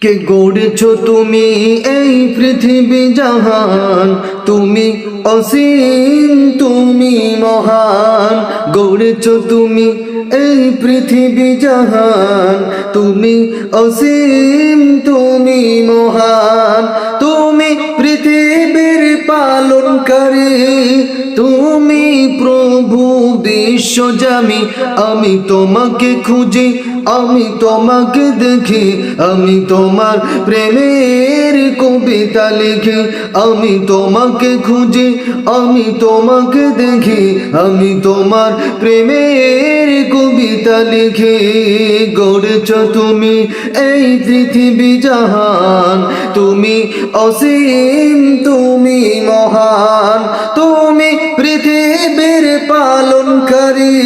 কে গড়েছো তুমি এই পৃথিবী জাহান, তুমি অসীম, তুমি মহান। গড়েছো তুমি এই পৃথিবী জাহান, তুমি অসীম, তুমি মহান। তুমি পৃথিবীর পালনকারী, তুমি প্রভু বিশ্বজামি। আমি তোমাকে খুঁজি, আমি তোমাকে দেখি, আমি তোমার প্রেমের কবিতা লিখি। আমি তোমাকে খুঁজি, আমি তোমাকে দেখি, আমি তোমার প্রেমের কবিতা লিখি। গড়েছো তুমি এই পৃথিবী জাহান, তুমি অসীম, তুমি মহান। তুমি পৃথিবীর পালনকারী,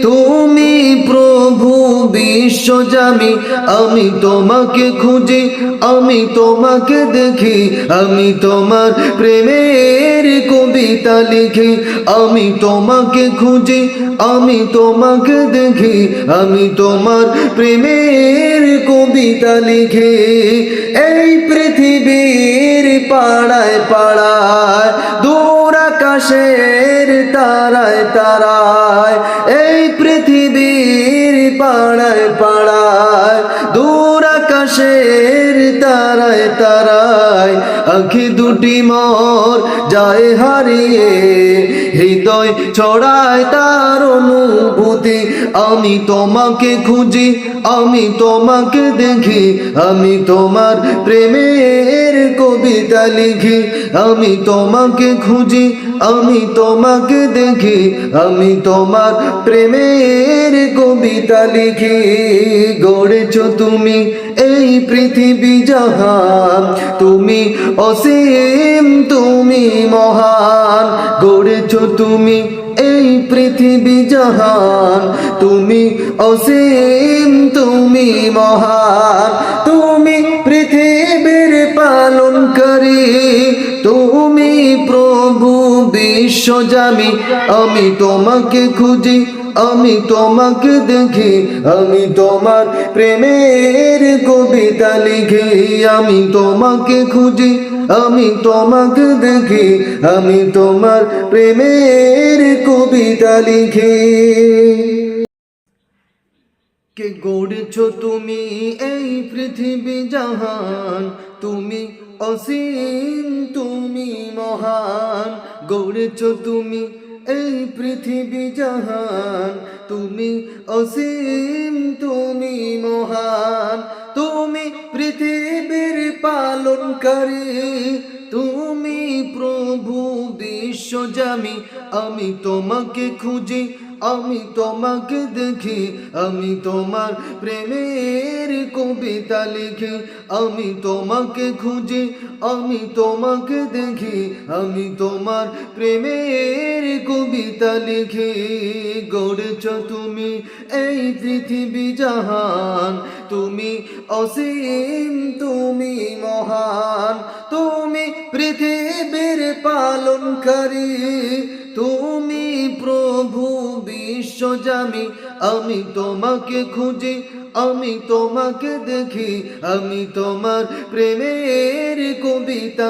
তুমি প্রভু বিশ্বজামি। আমি তোমাকে খুঁজি, আমি তোমাকে দেখি, আমি তোমার প্রেমের কবিতা লিখি। আমি তোমাকে খুঁজি, আমি তোমাকে দেখি, আমি তোমার প্রেমের কবিতা লিখি। এই পৃথিবীর পাড়ায় পাড়ায়, দূর আকাশের তারায় তারায়, এই পৃথিবীর পাড়ায় পাড়ায়, দূর আকাশের তারায় তারায়, আঁখি দুটি মোর যায় হারিয়ে, হৃদয় ছড়ায় তার অনুভূতি। আমি তোমাকে খুঁজি, আমি তোমাকে দেখি, আমি তোমার প্রেমের কবিতা লিখি। আমি তোমাকে খুঁজি, আমি তোমাকে দেখি, আমি তোমার প্রেমের কবিতা লিখি। গড়েছো তুমি এই পৃথিবী জাহান, তুমি অসীম, তুমি মহান। গড়েছো তুমি এই পৃথিবী জাহান, তুমি অসীম, তুমি মহান। তুমি পৃথিবীর পালনকারী, তুমি প্রভু বিশ্বজামি। আমি তোমাকে খুঁজি, আমি তোমাকে দেখি, আমি তোমার প্রেমের কবিতা লিখি। আমি তোমাকে খুঁজি, আমি তোমাকে দেখি, আমি তোমার প্রেমের কবিতা লিখি। কে গড়েছো তুমি এই পৃথিবী জাহান, তুমি অসীম, তুমি মহান। গড়েছো তুমি এই পৃথিবী জাহান, তুমি অসীম, তুমি মহান। তুমি পৃথিবীর পালনকারী, তুমি প্রভু বিশ্বজামি। আমি তোমাকে খুঁজি, আমি তোমাকে দেখি, আমি তোমার প্রেমের কবিতা লিখি। আমি তোমাকে খুঁজি, আমি তোমাকে দেখি, আমি তোমার প্রেমের কবিতা লিখি। গড়েছো তুমি এই পৃথিবী জাহান, তুমি অসীম, তুমি মহান। তুমি পৃথিবীর পালনকারী, তুমি প্রভু বিশ্বজামি। আমি তোমাকে খুঁজি, আমি তোমাকে দেখি, আমি তোমার প্রেমের কবিতা